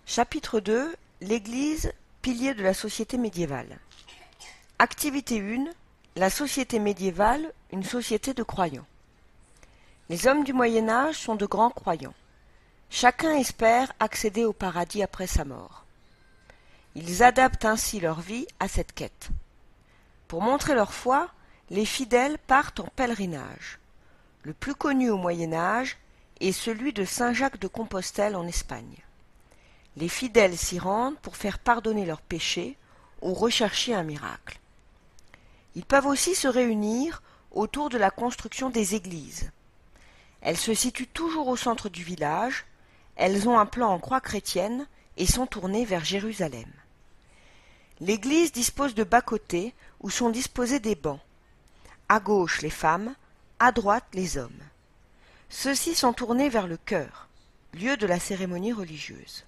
Chapitre 2. L'Église, pilier de la société médiévale. Activité 1. La société médiévale, une société de croyants. Les hommes du Moyen Âge sont de grands croyants. Chacun espère accéder au paradis après sa mort. Ils adaptent ainsi leur vie à cette quête. Pour montrer leur foi, les fidèles partent en pèlerinage. Le plus connu au Moyen Âge est celui de Saint-Jacques de Compostelle en Espagne. Les fidèles s'y rendent pour faire pardonner leurs péchés ou rechercher un miracle. Ils peuvent aussi se réunir autour de la construction des églises. Elles se situent toujours au centre du village, elles ont un plan en croix chrétienne et sont tournées vers Jérusalem. L'église dispose de bas-côtés où sont disposés des bancs. À gauche les femmes, à droite les hommes. Ceux-ci sont tournés vers le chœur, lieu de la cérémonie religieuse.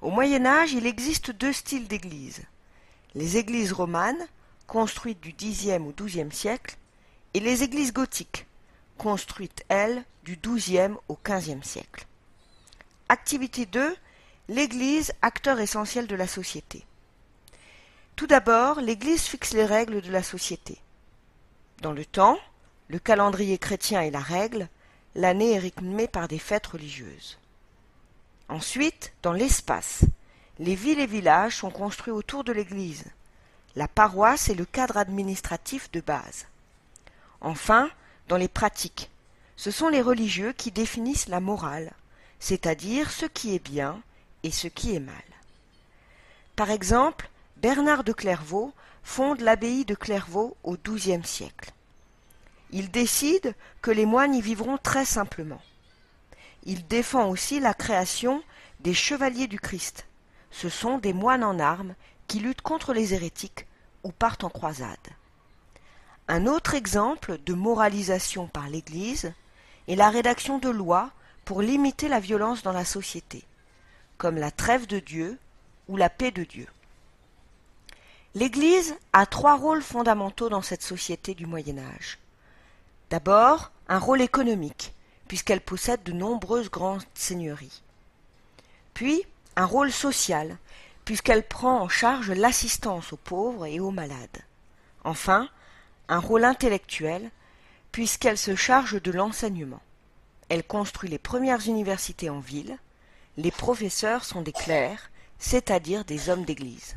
Au Moyen Âge, il existe deux styles d'églises. Les églises romanes, construites du Xe au XIIe siècle, et les églises gothiques, construites, elles, du XIIe au XVe siècle. Activité 2. L'Église, acteur essentiel de la société. Tout d'abord, l'Église fixe les règles de la société. Dans le temps, le calendrier chrétien est la règle, l'année est rythmée par des fêtes religieuses. Ensuite, dans l'espace, les villes et villages sont construits autour de l'église. La paroisse est le cadre administratif de base. Enfin, dans les pratiques, ce sont les religieux qui définissent la morale, c'est-à-dire ce qui est bien et ce qui est mal. Par exemple, Bernard de Clairvaux fonde l'abbaye de Clairvaux au XIIe siècle. Il décide que les moines y vivront très simplement. Il défend aussi la création des chevaliers du Christ. Ce sont des moines en armes qui luttent contre les hérétiques ou partent en croisade. Un autre exemple de moralisation par l'Église est la rédaction de lois pour limiter la violence dans la société, comme la trêve de Dieu ou la paix de Dieu. L'Église a trois rôles fondamentaux dans cette société du Moyen Âge. D'abord, un rôle économique, puisqu'elle possède de nombreuses grandes seigneuries. Puis, un rôle social, puisqu'elle prend en charge l'assistance aux pauvres et aux malades. Enfin, un rôle intellectuel, puisqu'elle se charge de l'enseignement. Elle construit les premières universités en ville. Les professeurs sont des clercs, c'est-à-dire des hommes d'église.